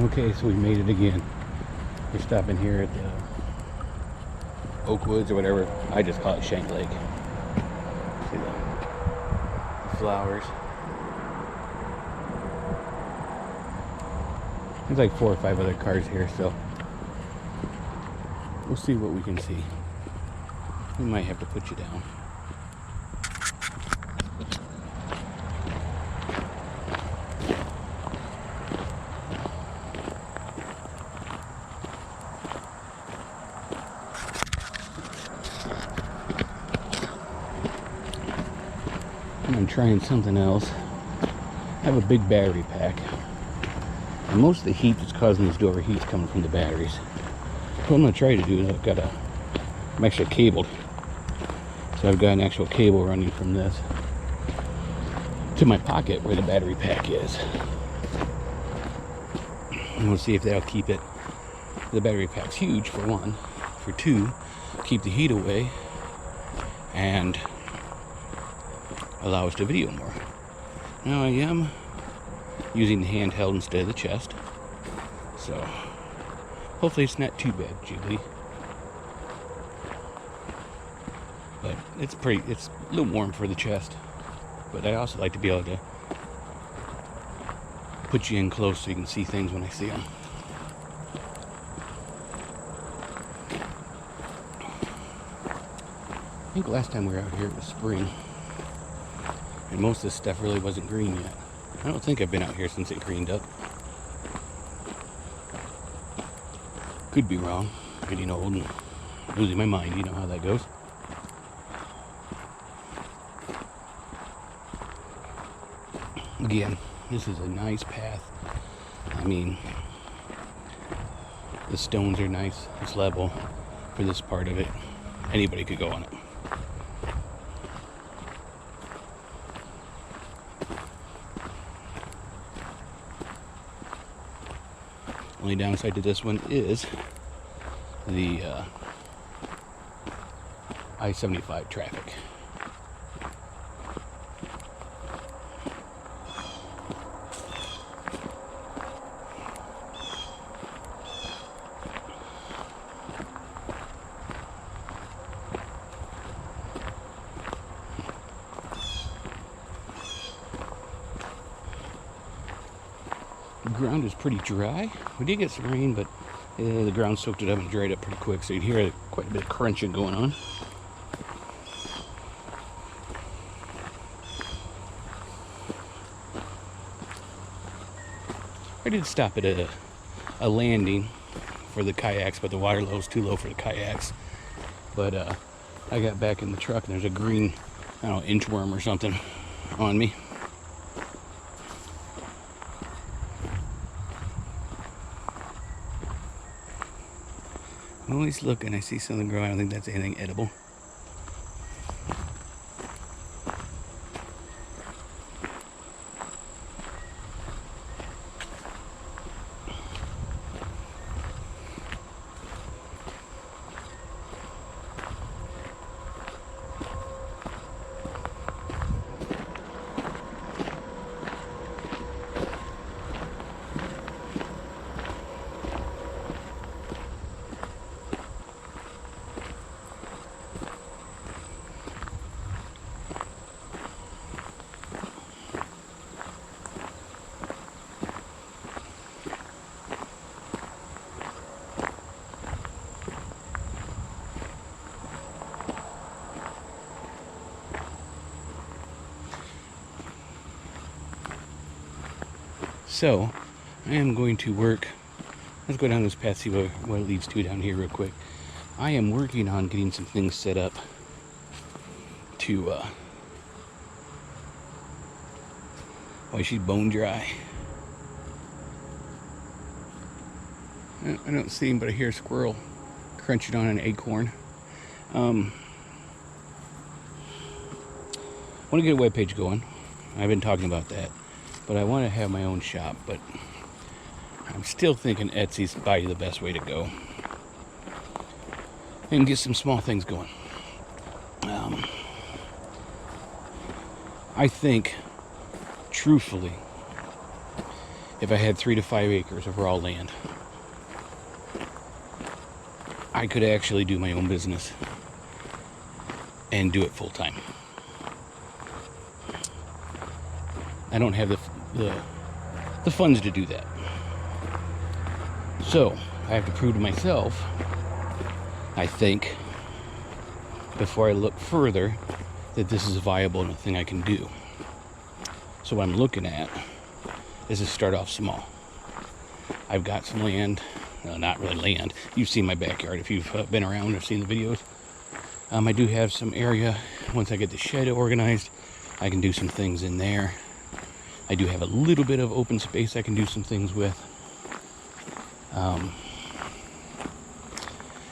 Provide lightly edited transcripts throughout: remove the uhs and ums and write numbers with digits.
Okay, so we made it again. We're stopping here at the Oakwoods or whatever. I just call it Shank Lake. See the flowers. There's like 4 or 5 other cars here, so we'll see what we can see. We might have to put you down. I'm trying something else. I have a big battery pack. And most of the heat that's causing these to overheat is coming from the batteries. So what I'm going to try to do is I'm actually cabled. So I've got an actual cable running from this to my pocket where the battery pack is. And we'll see if that'll keep it. The battery pack's huge, for one. For two, keep the heat away and allow us to video more. Now I am using the handheld instead of the chest, so hopefully it's not too bad, Jiggly. But it's a little warm for the chest. But I also like to be able to put you in close so you can see things when I see them. I think last time we were out here it was spring. And most of this stuff really wasn't green yet. I don't think I've been out here since it greened up. Could be wrong. Getting old and losing my mind. You know how that goes. Again, this is a nice path. I mean, the stones are nice. It's level for this part of it. Anybody could go on it. Only downside to this one is the I-75 traffic. The ground is pretty dry. We did get some rain, but the ground soaked it up and dried up pretty quick, so you'd hear quite a bit of crunching going on. I did stop at a landing for the kayaks, but the water level was too low for the kayaks. But I got back in the truck and there's a green, I don't know, inchworm or something on me. I'm always looking, I see something growing. I don't think that's anything edible. So, I am going to work. Let's go down this path, see what it leads to down here real quick. I am working on getting some things set up to, why she's bone dry. I don't see him, but I hear a squirrel crunching on an acorn. I want to get a webpage going. I've been talking about that. But I want to have my own shop, but I'm still thinking Etsy's probably the best way to go. And get some small things going. I think, truthfully, if I had 3 to 5 acres of raw land, I could actually do my own business and do it full time. I don't have the funds to do that. So I have to prove to myself, I think, before I look further, that this is viable and a thing I can do. So what I'm looking at is to start off small. I've got some land, no, not really land. You've seen my backyard if you've been around or seen the videos. I do have some area. Once I get the shed organized, I can do some things in there. I do have a little bit of open space I can do some things with.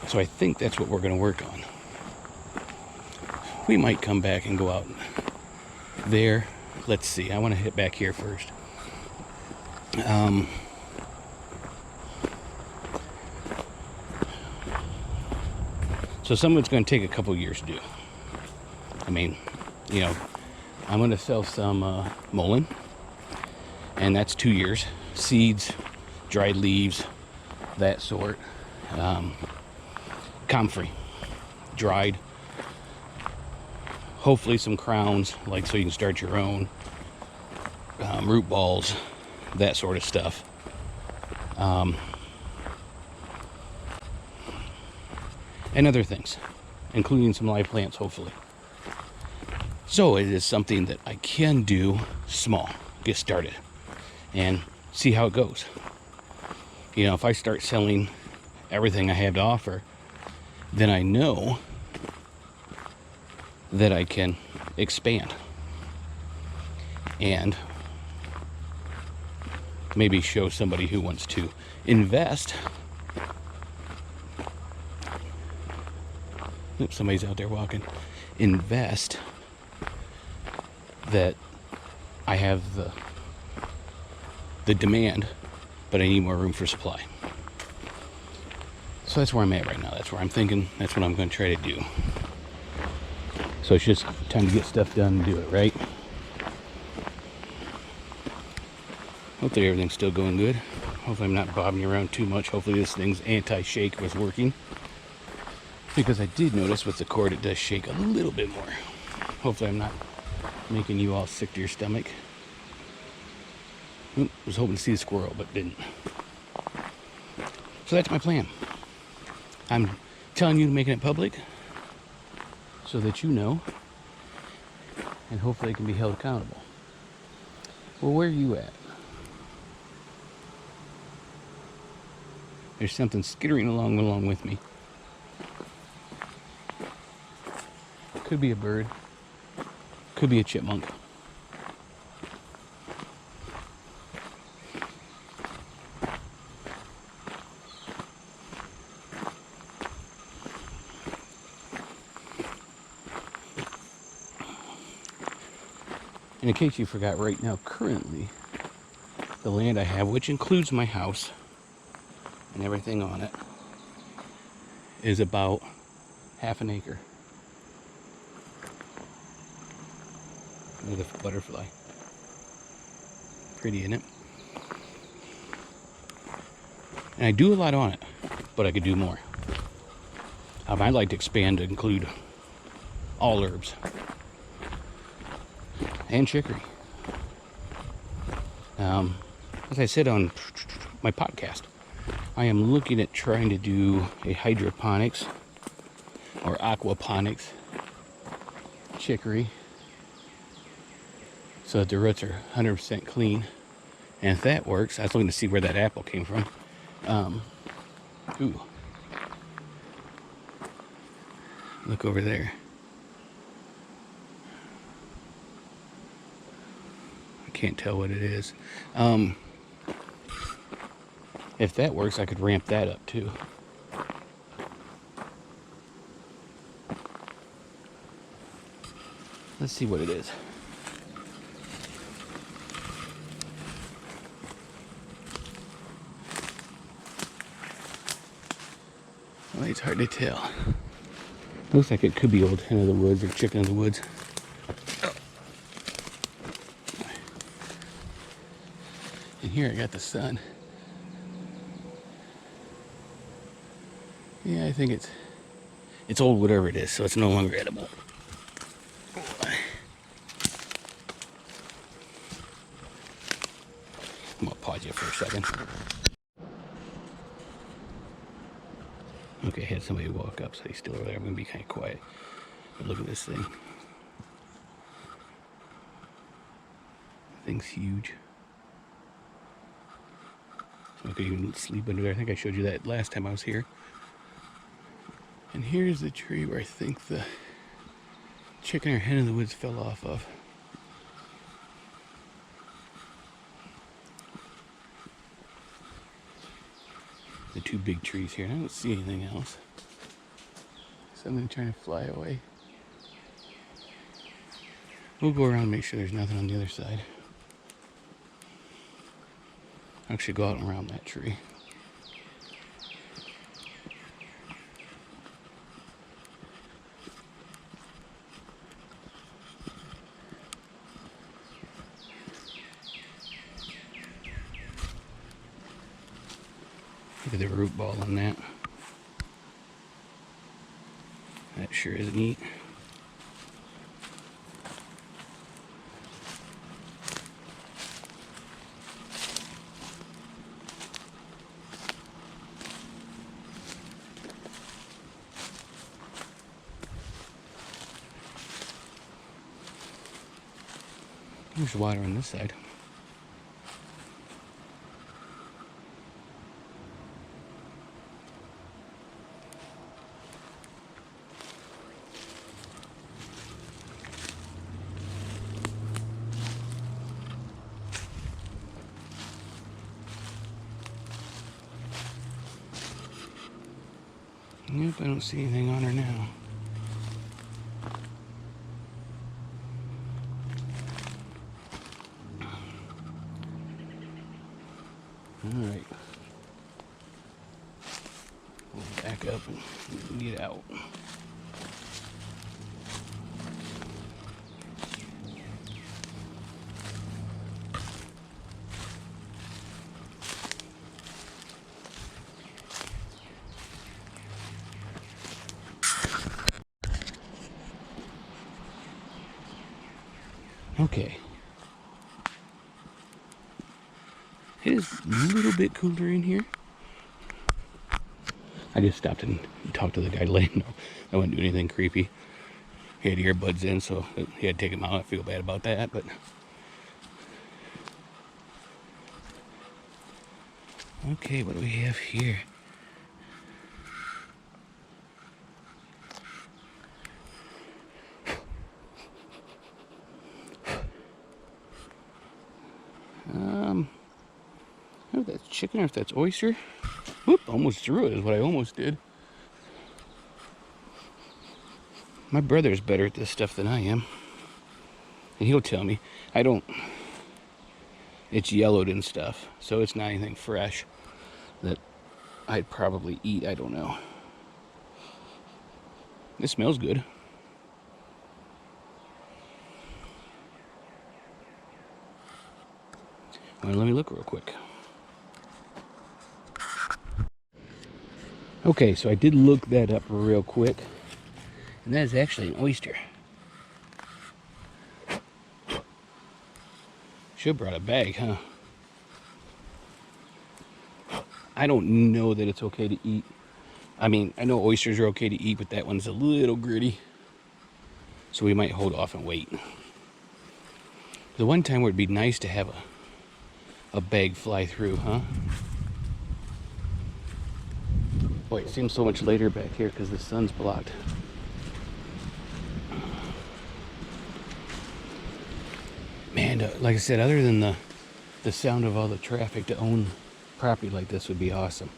So I think that's what we're going to work on. We might come back and go out there. Let's see. I want to hit back here first. So some of it's going to take a couple years to do. I mean, you know, I'm going to sell some mullein, and that's 2 years. Seeds, dried leaves, that sort. Comfrey, dried. Hopefully some crowns, like so you can start your own. Root balls, that sort of stuff. And other things, including some live plants, hopefully. So it is something that I can do small, get started, and see how it goes. You know, if I start selling everything I have to offer, then I know that I can expand and maybe show somebody who wants to invest. Oops, somebody's out there walking. Invest, that I have the demand, but I need more room for supply. So that's where I'm at right now. That's where I'm thinking. That's what I'm going to try to do. So it's just time to get stuff done and do it, right? Hopefully everything's still going good. Hopefully I'm not bobbing around too much. Hopefully this thing's anti-shake was working. Because I did notice with the cord it does shake a little bit more. Hopefully I'm not making you all sick to your stomach. Oop, was hoping to see a squirrel, but didn't. So that's my plan. I'm telling you, making it public so that you know, and hopefully it can be held accountable. Well, where are you at? There's something skittering along with me. Could be a bird. Could be a chipmunk. And in case you forgot, right now, currently, the land I have, which includes my house and everything on it, is about half an acre. Look at the butterfly. Pretty, isn't it? And I do a lot on it, but I could do more. I'd like to expand to include all herbs and chicory. As I said on my podcast, I am looking at trying to do a hydroponics or aquaponics chicory, so that the roots are 100% clean. And if that works, I was looking to see where that apple came from. Ooh. Look over there. I can't tell what it is. If that works, I could ramp that up too. Let's see what it is. Well, it's hard to tell. Looks like it could be old hen of the woods or chicken of the woods. Oh. And here I got the sun. Yeah, I think it's old, whatever it is, so it's no longer edible. I'm gonna pause you for a second. Okay, I had somebody walk up, so he's still over there. I'm gonna be kind of quiet. But look at this thing. Thing's huge. So I could even sleep under there. I think I showed you that last time I was here. And here's the tree where I think the chicken or hen in the woods fell off of. The two big trees here, and I don't see anything else. Something trying to fly away. We'll go around and make sure there's nothing on the other side. I'll actually go out and around that tree. Look at the root ball on that. That sure is neat. There's water on this side. Nope, I don't see anything on her now. Alright. We'll back up and get out. Okay. It is a little bit cooler in here. I just stopped and talked to the guy to let him know I wouldn't do anything creepy. He had earbuds in, so he had to take them out. I feel bad about that, but okay, what do we have here? I don't know if that's chicken or if that's oyster. Whoop, almost threw it is what I almost did. My brother's better at this stuff than I am. And he'll tell me. I don't. It's yellowed and stuff, so it's not anything fresh that I'd probably eat. I don't know. It smells good. Well, let me look real quick. Okay, so I did look that up real quick, and that is actually an oyster. Should have brought a bag, huh? I don't know that it's okay to eat. I mean, I know oysters are okay to eat, but that one's a little gritty. So we might hold off and wait. The one time where it'd be nice to have a bag fly through, huh? Boy, it seems so much later back here because the sun's blocked. Man, like I said, other than the sound of all the traffic, to own property like this would be awesome.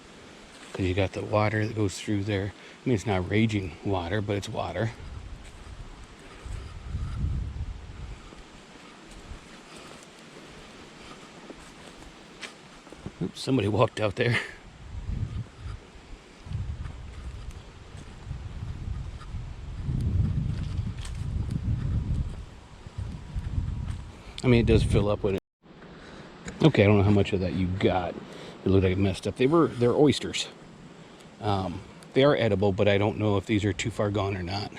Because you got the water that goes through there. I mean, it's not raging water, but it's water. Oops, somebody walked out there. I mean, it does fill up with it. Okay, I don't know how much of that you got. It looked like it messed up. They're oysters. They are edible, but I don't know if these are too far gone or not.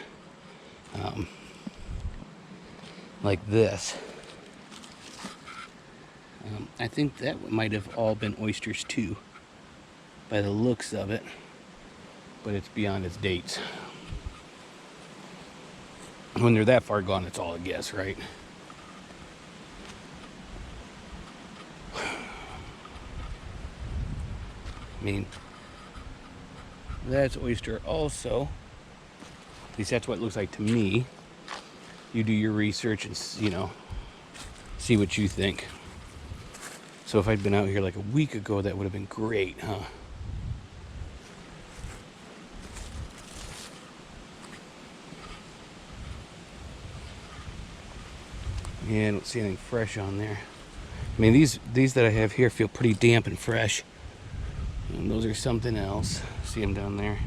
Like this. I think that might have all been oysters too, by the looks of it, but it's beyond its dates. When they're that far gone, it's all a guess, right? I mean, that's oyster also. At least that's what it looks like to me. You do your research and, you know, see what you think. So if I'd been out here like a week ago, that would have been great, huh? Yeah, I don't see anything fresh on there. I mean, these that I have here feel pretty damp and fresh. And those are something else. See them down there.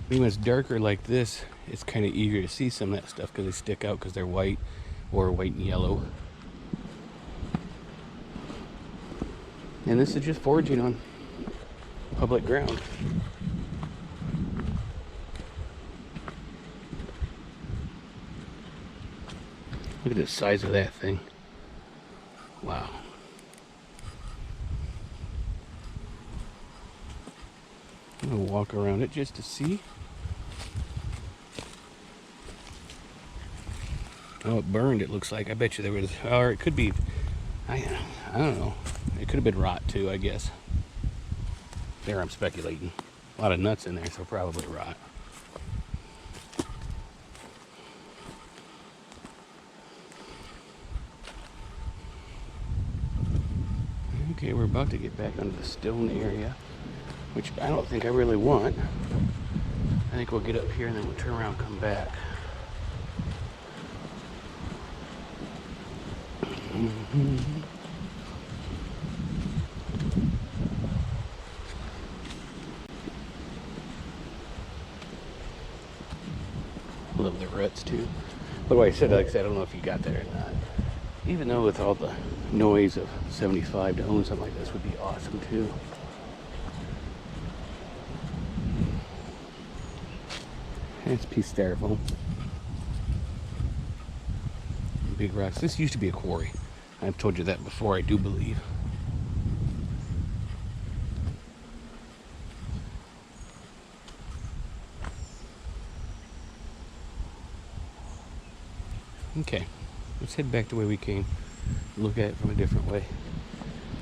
When it's darker like this, it's kind of easier to see some of that stuff because they stick out because they're white or white and yellow. And this is just foraging on public ground. Look at the size of that thing. Wow. I'm gonna walk around it just to see. Oh, it burned, it looks like. I bet you there was, or it could be, I don't know. It could have been rot too, I guess. There, I'm speculating. A lot of nuts in there, so probably rot. Okay, we're about to get back onto the stone area, which I don't think I really want. I think we'll get up here and then we'll turn around and come back. Love the roots too. But what I said, like I said, I don't know if you got that or not. Even though with all the noise of 75 to own something like this would be awesome too. And it's a piece of styrofoam. Big rocks. This used to be a quarry. I've told you that before, I do believe. Okay, let's head back the way we came. Look at it from a different way.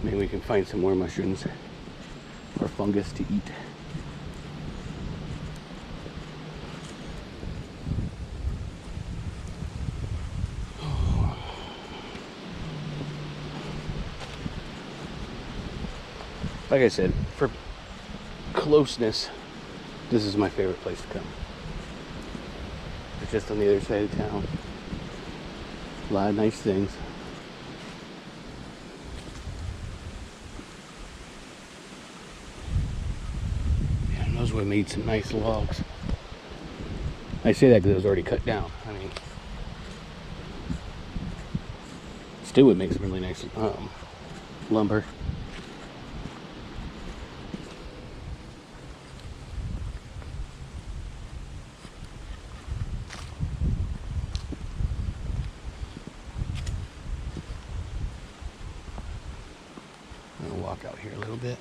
Maybe we can find some more mushrooms or fungus to eat. Like I said, for closeness, this is my favorite place to come. It's just on the other side of town. A lot of nice things. Yeah, and those would have made some nice logs. I say that because it was already cut down. I mean, still would make some really nice lumber. Walk out here a little bit.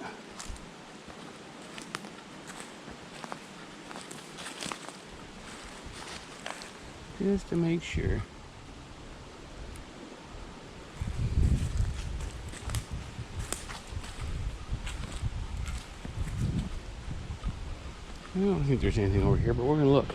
Just to make sure. I don't think there's anything over here, but we're gonna look.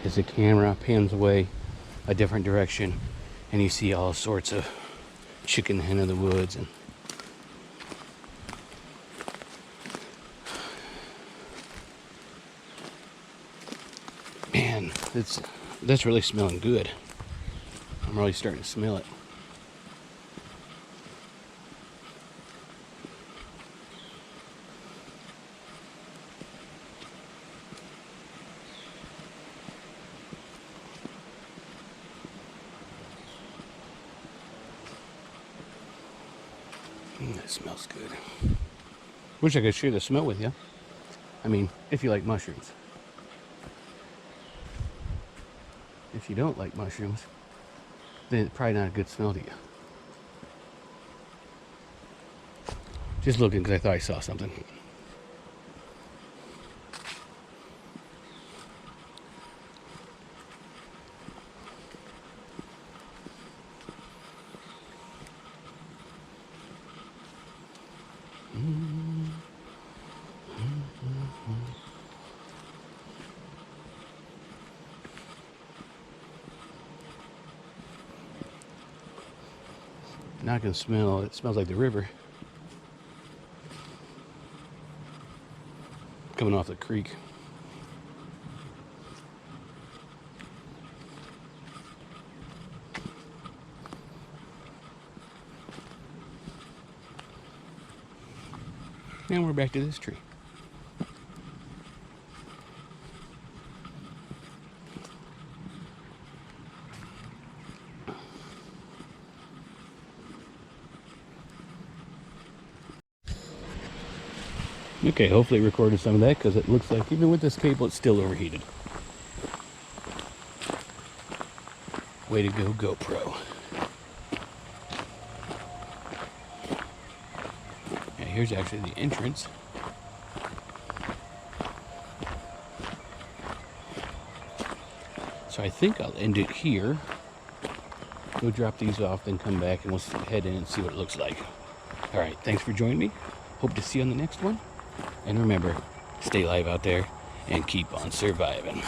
As the camera pans away a different direction And you see all sorts of chicken hen of the woods. And man, that's really smelling good. I'm really starting to smell it. That smells good. Wish I could share the smell with you. I mean, if you like mushrooms. If you don't like mushrooms, then it's probably not a good smell to you. Just looking because I thought I saw something. Now I can smell, it smells like the river. Coming off the creek. And we're back to this tree. Okay, hopefully it recorded some of that because it looks like even with this cable it's still overheated. Way to go, GoPro. And here's actually the entrance. So I think I'll end it here. Go drop these off, then come back and we'll head in and see what it looks like. Alright, thanks for joining me. Hope to see you on the next one. And remember, stay live out there and keep on surviving.